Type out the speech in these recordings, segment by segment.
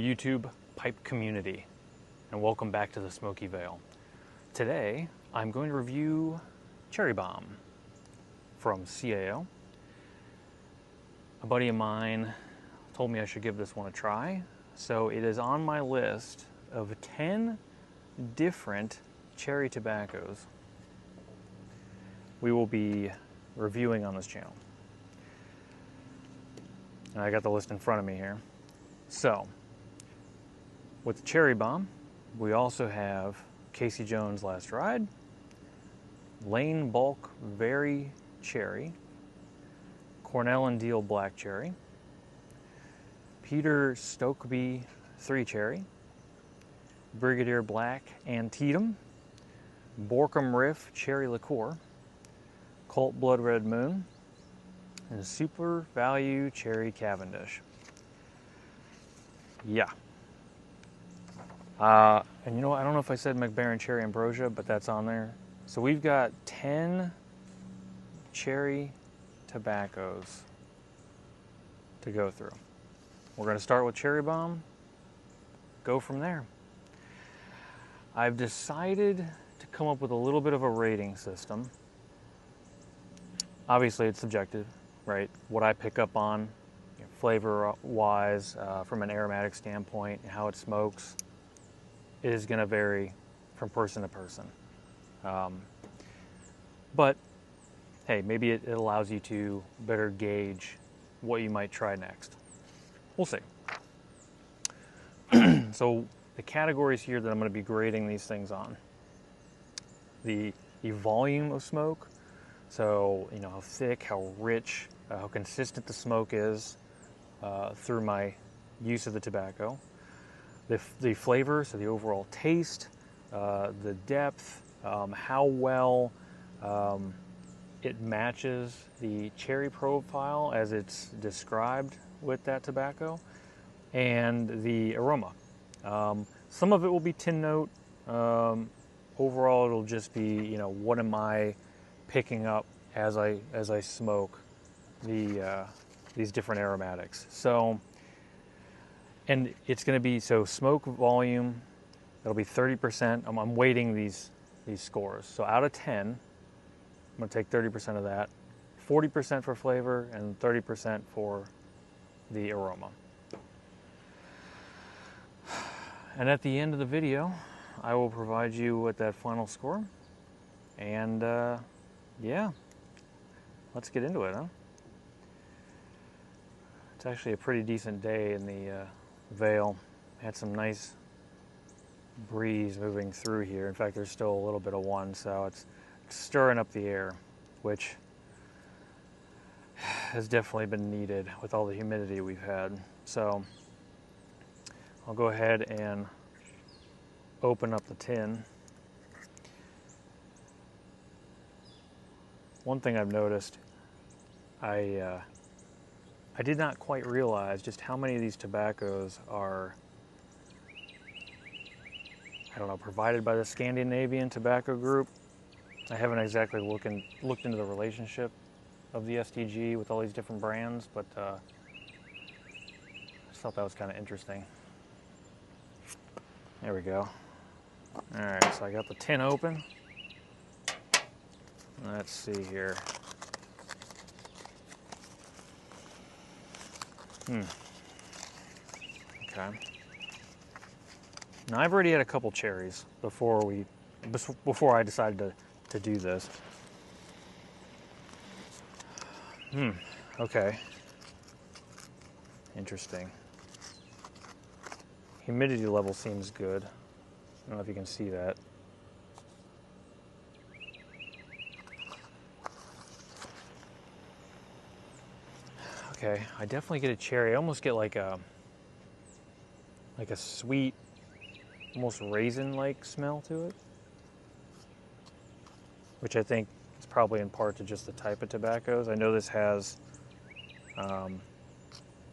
YouTube pipe community, and welcome back to the Smoky Vale. Today I'm going to review Cherrybomb from CAO. A buddy of mine told me I should give this one a try, so it is on my list of 10 different cherry tobaccos we will be reviewing on this channel. And I got the list in front of me here. So, with the Cherrybomb, we also have Casey Jones' Last Ride, Lane Bulk Very Cherry, Cornell and Deal Black Cherry, Peter Stokeby 3 Cherry, Brigadier Black Antietam, Borkum Riff Cherry Liqueur, Colt Blood Red Moon, and Super Value Cherry Cavendish. Yeah. And you know what? I don't know if I said McBaron Cherry Ambrosia, but that's on there. So we've got 10 cherry tobaccos to go through. We're going to start with Cherrybomb, go from there. I've decided to come up with a little bit of a rating system. Obviously, it's subjective, right? What I pick up on, flavor-wise, from an aromatic standpoint, how it smokes, is going to vary from person to person. But, hey, maybe it allows you to better gauge what you might try next. We'll see. So, the categories here that I'm going to be grading these things on. The volume of smoke, so, how thick, how rich, how consistent the smoke is through my use of the tobacco. The flavor, so the overall taste, the depth, how well it matches the cherry profile as it's described with that tobacco, and the aroma. Some of it will be tin note. Overall, it'll just be, what am I picking up as I smoke these different aromatics. So, and it's going to be, so smoke volume, that'll be 30%. I'm weighting these scores. So out of 10, I'm going to take 30% of that, 40% for flavor, and 30% for the aroma. And at the end of the video, I will provide you with that final score. And yeah, let's get into it, huh? It's actually a pretty decent day in the Vale. Had some nice breeze moving through here. In fact, there's still a little bit of one, so it's stirring up the air, which has definitely been needed with all the humidity we've had. So I'll go ahead and open up the tin. One thing I've noticed, I did not quite realize just how many of these tobaccos are, provided by the Scandinavian Tobacco Group. I haven't exactly looked into the relationship of the STG with all these different brands, but I just thought that was kind of interesting. There we go. All right, so I got the tin open. Let's see here. Okay. Now I've already had a couple cherries before I decided to do this. Okay. Interesting. Humidity level seems good. I don't know if you can see that. Okay, I definitely get a cherry. I almost get like a sweet, almost raisin-like smell to it, which I think is probably in part to just the type of tobaccos. I know this has, I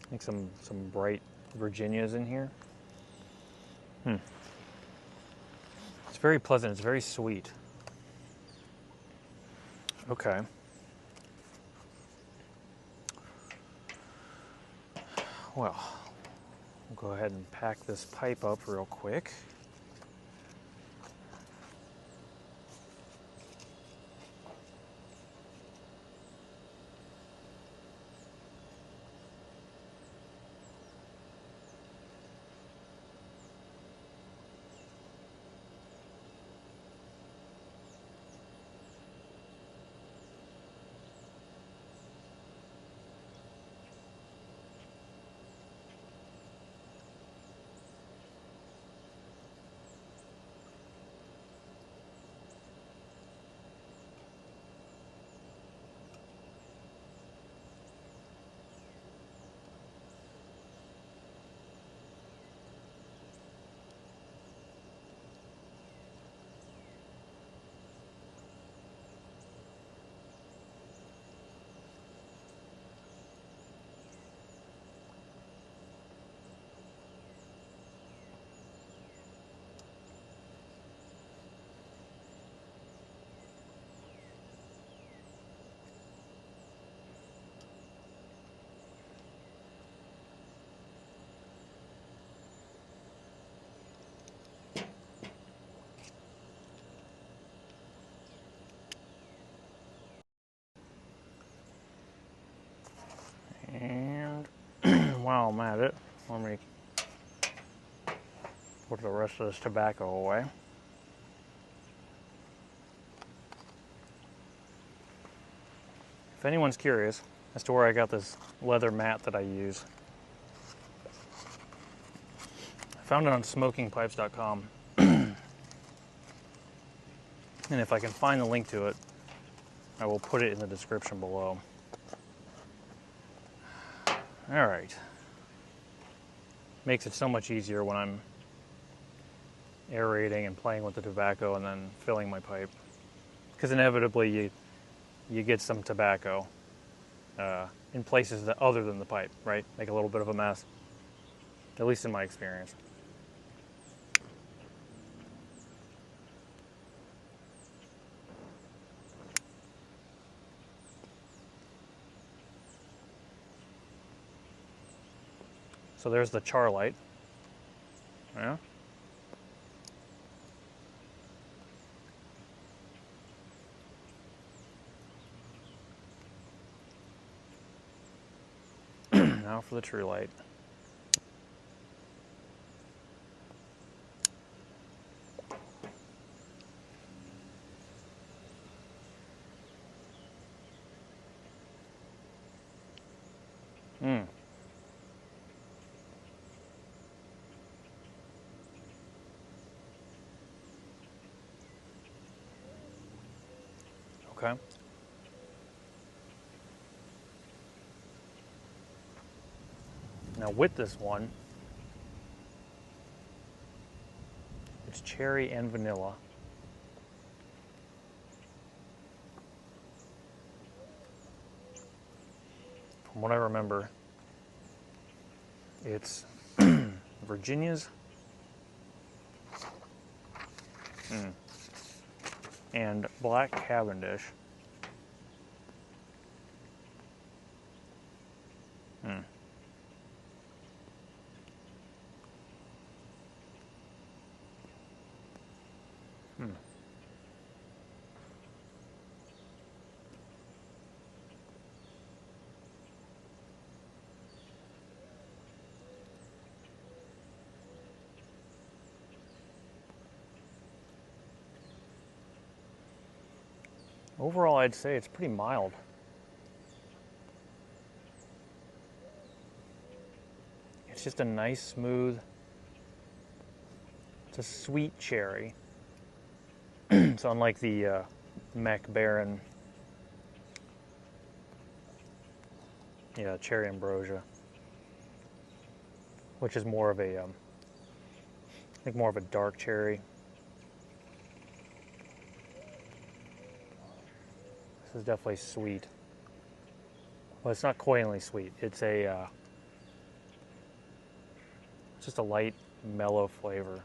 think some bright Virginias in here. It's very pleasant. It's very sweet. Okay. Well, We'll go ahead and pack this pipe up real quick. And while I'm at it, let me put the rest of this tobacco away. If anyone's curious as to where I got this leather mat that I use, I found it on smokingpipes.com. And if I can find the link to it, I will put it in the description below. All right. Makes it so much easier when I'm aerating and playing with the tobacco and then filling my pipe. Because inevitably you get some tobacco in places that other than the pipe, right? Make a little bit of a mess, at least in my experience. So there's the char light. Yeah. Now for the true light. Okay. Now with this one, it's cherry and vanilla. From what I remember, it's Virginias and Black Cavendish. Overall, I'd say it's pretty mild. It's just a nice, smooth, it's a sweet cherry. It's unlike the Mac Baron, cherry ambrosia, which is more of a, I think more of a dark cherry. This is definitely sweet. Well, it's not cloyingly sweet. It's a just a light, mellow flavor.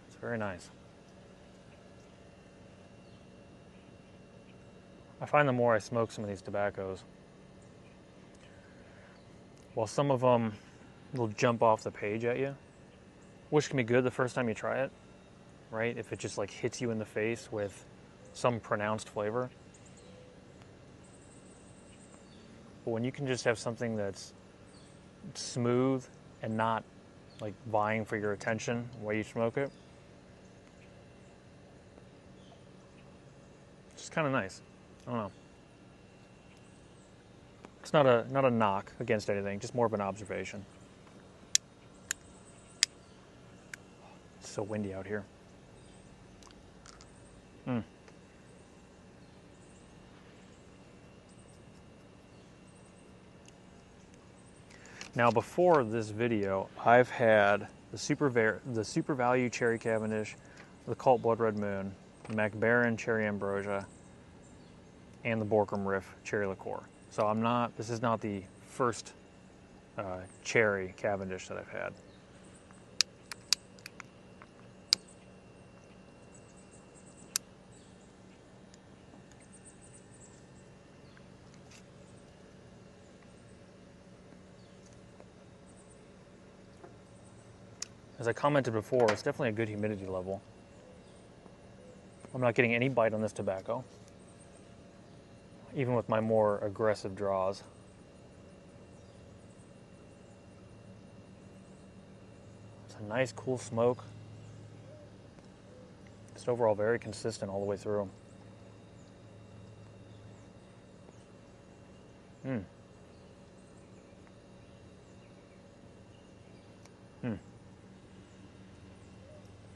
It's very nice. I find the more I smoke some of these tobaccos, while some of them will jump off the page at you, which can be good the first time you try it, right? If it just like hits you in the face with some pronounced flavor. But when you can just have something that's smooth and not like vying for your attention while you smoke it, it's just kind of nice. I don't know. It's not a knock against anything, just more of an observation. It's so windy out here. Now, before this video, I've had the Super Value Cherry Cavendish, the Cult Blood Red Moon, the MacBaron Cherry Ambrosia, and the Borkum Riff Cherry Liqueur. So this is not the first cherry Cavendish that I've had. As I commented before, it's definitely a good humidity level. I'm not getting any bite on this tobacco, even with my more aggressive draws. It's a nice, cool smoke. Just overall very consistent all the way through.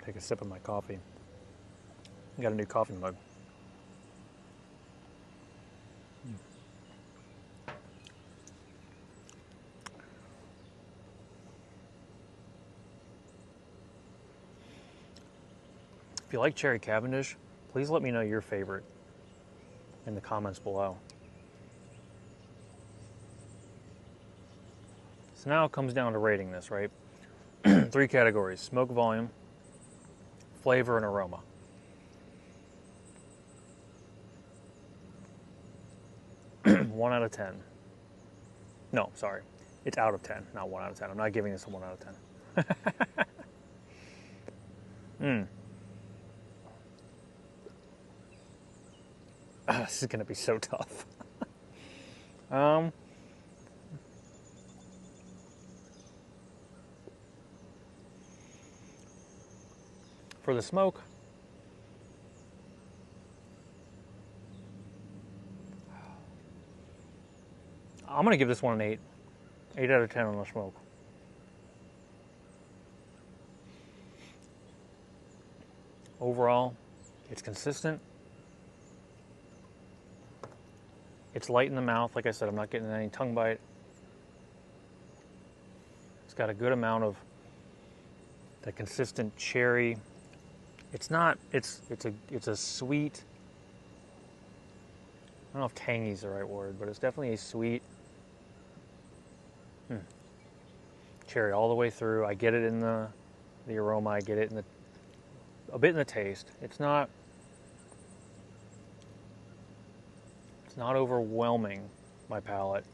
Take a sip of my coffee. I got a new coffee mug. If you like Cherry Cavendish, please let me know your favorite in the comments below. So now it comes down to rating this, right? 3 categories: smoke volume, flavor, and aroma. One out of 10. No, sorry. It's out of 10, not 1 out of 10. I'm not giving this a 1 out of 10. This is going to be so tough. For the smoke, I'm going to give this one an 8. 8 out of 10 on the smoke. Overall, it's consistent. It's light in the mouth. Like I said, I'm not getting any tongue bite. It's got a good amount of the consistent cherry. It's a sweet, I don't know if tangy is the right word, but it's definitely a sweet cherry all the way through. I get it in the aroma. I get it in a bit in the taste. It's not overwhelming my palate,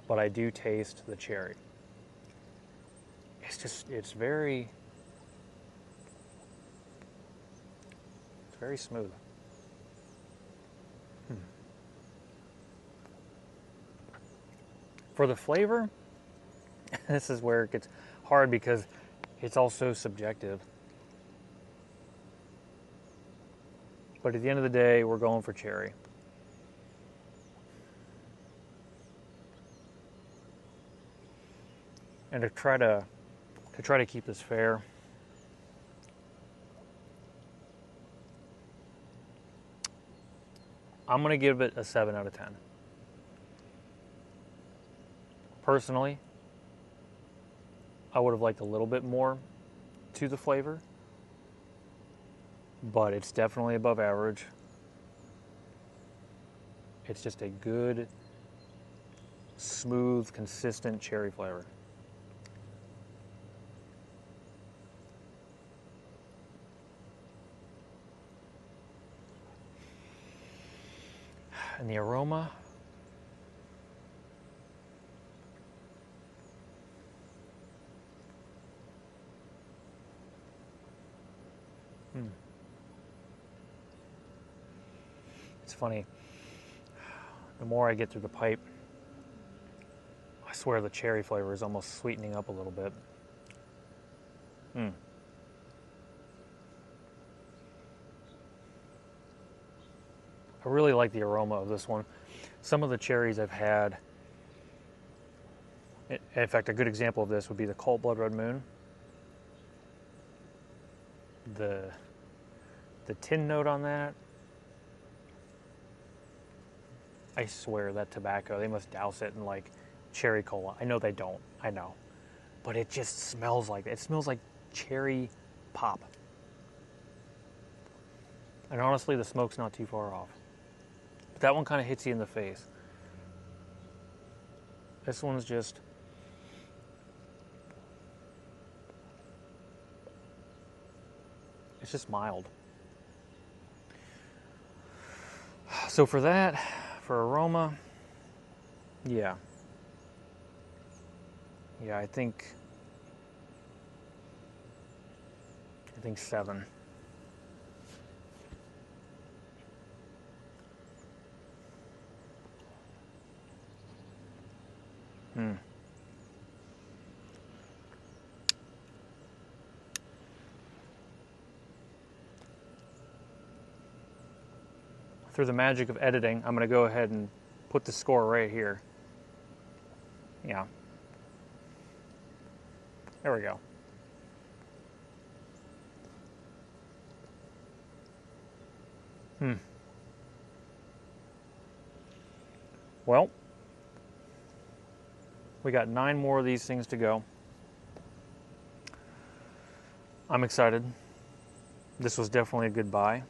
but I do taste the cherry. It's very smooth. For the flavor, this is where it gets hard because it's all so subjective. But at the end of the day, we're going for cherry. And to try to keep this fair, I'm going to give it a 7 out of 10. Personally, I would have liked a little bit more to the flavor, but it's definitely above average. It's just a good, smooth, consistent cherry flavor. And the aroma, it's funny. The more I get through the pipe, I swear the cherry flavor is almost sweetening up a little bit. I really like the aroma of this one. Some of the cherries I've had, in fact, a good example of this would be the Cold Blood Red Moon. The tin note on that, I swear that tobacco, they must douse it in like cherry cola. I know they don't, I know. But it just smells like it. It smells like cherry pop. And honestly, the smoke's not too far off. But that one kind of hits you in the face. This one's just... it's just mild. So for that, for aroma, yeah. Yeah, I think 7. Through the magic of editing, I'm going to go ahead and put the score right here. Yeah. There we go. Well, we got 9 more of these things to go. I'm excited. This was definitely a good buy.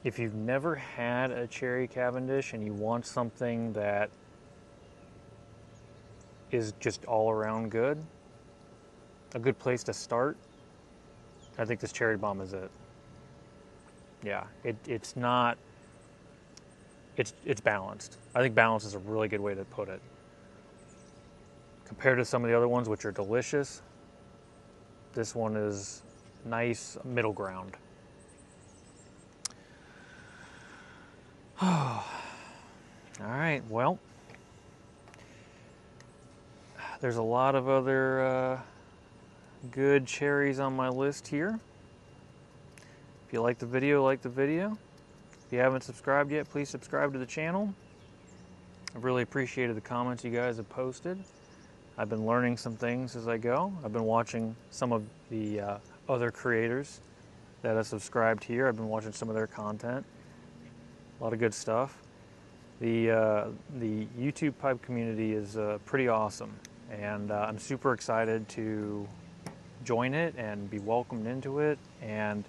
If you've never had a cherry Cavendish and you want something that is just all around good, a good place to start, I think this Cherrybomb is it. Yeah, it's not, it's balanced. I think balance is a really good way to put it. Compared to some of the other ones, which are delicious, this one is nice middle ground. All right, well, there's a lot of other good cherries on my list here. If you like the video, like the video. If you haven't subscribed yet, please subscribe to the channel. I've really appreciated the comments you guys have posted. I've been learning some things as I go. I've been watching some of the other creators that have subscribed here. I've been watching some of their content. A lot of good stuff. The YouTube pipe community is pretty awesome, and I'm super excited to join it and be welcomed into it and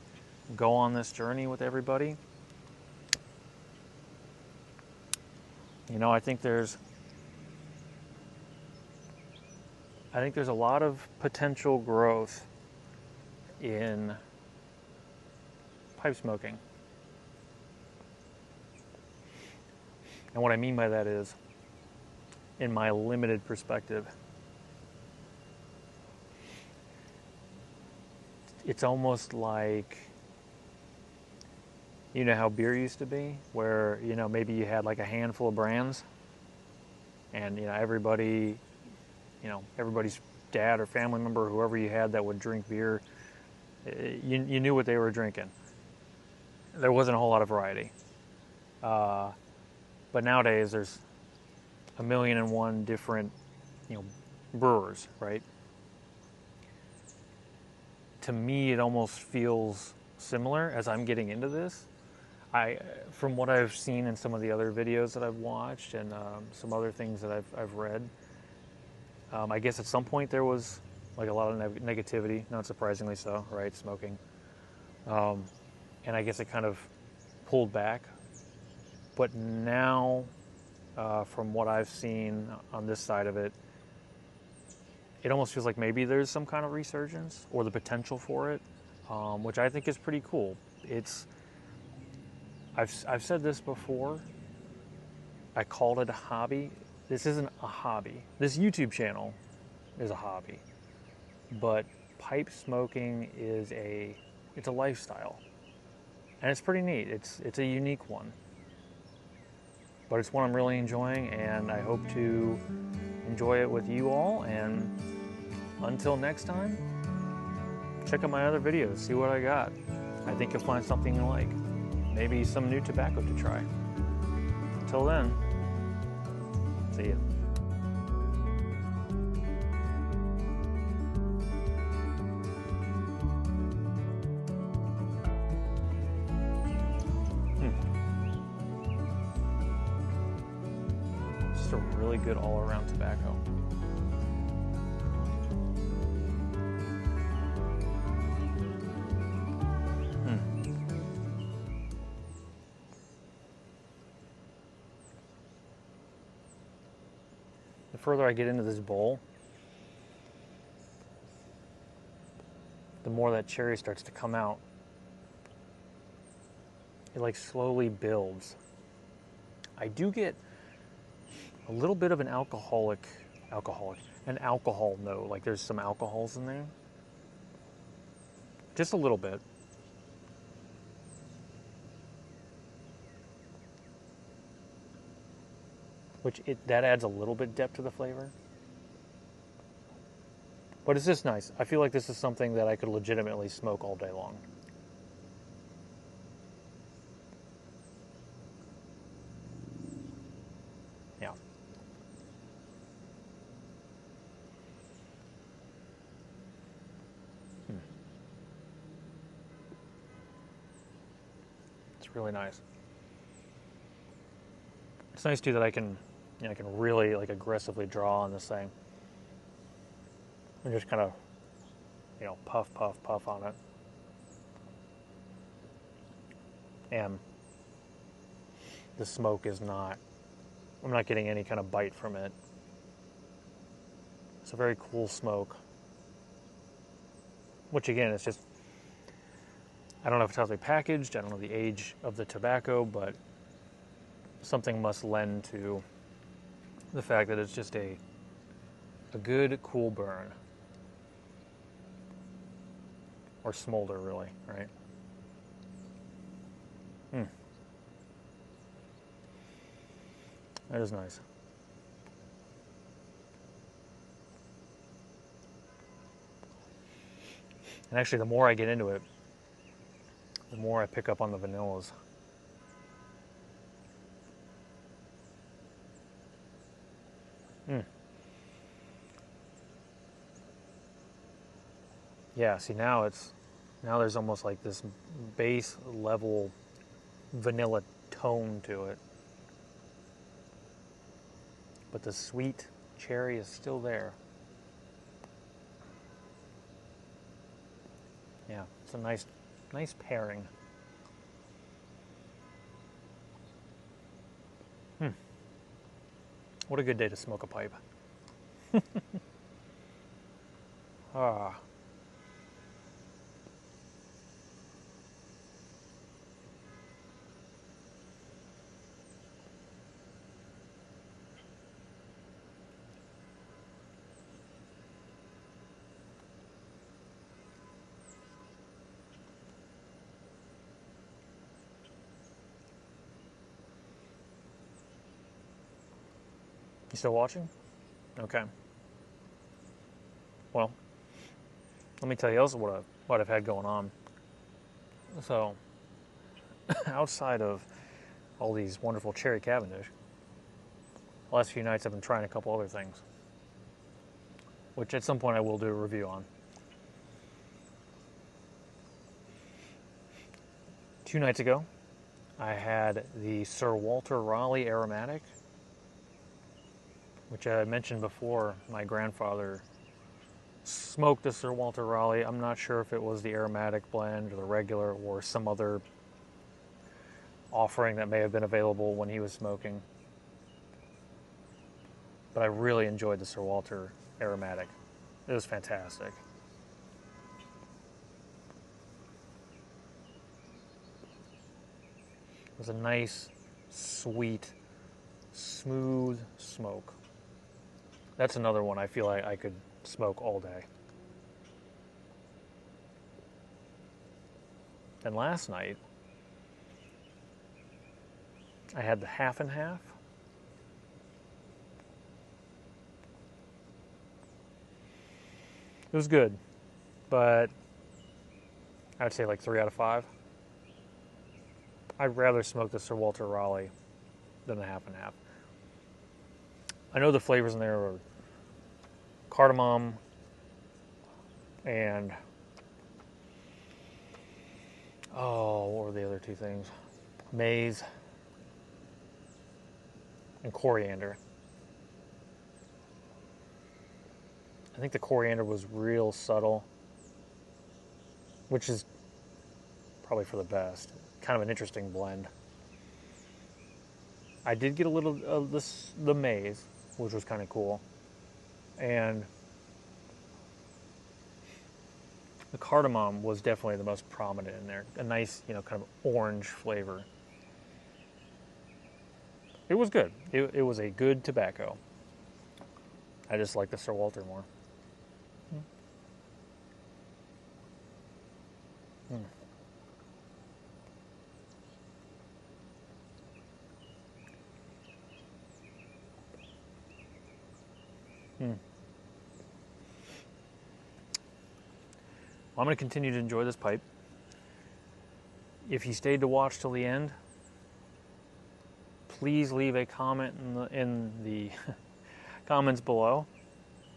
go on this journey with everybody. You know, I think there's a lot of potential growth in pipe smoking. And what I mean by that is, in my limited perspective, it's almost like, you know how beer used to be, where, you know, maybe you had like a handful of brands, and, you know, everybody's dad or family member, whoever you had that would drink beer, you knew what they were drinking. There wasn't a whole lot of variety. But nowadays, there's 1,000,001 different, you know, brewers, right? To me, it almost feels similar as I'm getting into this. From what I've seen in some of the other videos that I've watched and some other things that I've read, I guess at some point there was like a lot of negativity, not surprisingly so, right? Smoking. And I guess it kind of pulled back. But now, from what I've seen on this side of it, it almost feels like maybe there's some kind of resurgence or the potential for it, which I think is pretty cool. I've said this before. I called it a hobby. This isn't a hobby. This YouTube channel is a hobby, but pipe smoking is it's a lifestyle, and it's pretty neat. It's a unique one, but it's one I'm really enjoying, and I hope to enjoy it with you all. And until next time, check out my other videos, see what I got. I think you'll find something you like. Maybe some new tobacco to try. Until then, see ya. Just a really good all-around tobacco. The further I get into this bowl, the more that cherry starts to come out. It like slowly builds. I do get a little bit of an alcohol note, like there's some alcohols in there. Just a little bit. That adds a little bit depth to the flavor. But it's just nice. I feel like this is something that I could legitimately smoke all day long. Yeah. It's really nice. It's nice too that I can really like aggressively draw on this thing. And just kind of, puff, puff, puff on it. And the smoke is I'm not getting any kind of bite from it. It's a very cool smoke. Which again, it's just, I don't know if it's how they packaged, I don't know the age of the tobacco, but something must lend to the fact that it's just a good, cool burn. Or smolder, really, right? That is nice. And actually, the more I get into it, the more I pick up on the vanillas. Yeah, see now there's almost like this base level vanilla tone to it. But the sweet cherry is still there. Yeah, it's a nice pairing. What a good day to smoke a pipe. Ah. You still watching? Okay. Well, let me tell you else what I've had going on. So, outside of all these wonderful cherry Cavendish, the last few nights I've been trying a couple other things, which at some point I will do a review on. 2 nights ago, I had the Sir Walter Raleigh aromatic, which I mentioned before. My grandfather smoked the Sir Walter Raleigh. I'm not sure if it was the aromatic blend or the regular or some other offering that may have been available when he was smoking. But I really enjoyed the Sir Walter aromatic. It was fantastic. was a nice, sweet, smooth smoke. That's another one I feel like I could smoke all day. And last night, I had the half and half. It was good, but I would say like 3 out of 5. I'd rather smoke the Sir Walter Raleigh than the half and half. I know the flavors in there are cardamom and what were the other two things? Maize and coriander. I think the coriander was real subtle, which is probably for the best. Kind of an interesting blend. I did get a little of the maize, which was kind of cool. And the cardamom was definitely the most prominent in there. A nice, kind of orange flavor. It was good. It was a good tobacco. I just like the Sir Walter more. Well, I'm going to continue to enjoy this pipe. If you stayed to watch till the end, please leave a comment in the comments below,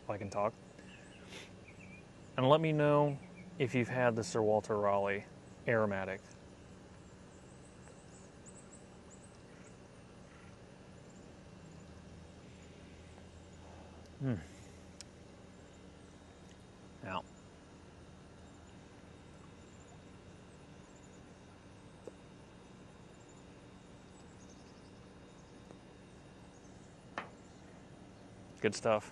if I can talk, and let me know if you've had the Sir Walter Raleigh aromatic. Now, good stuff.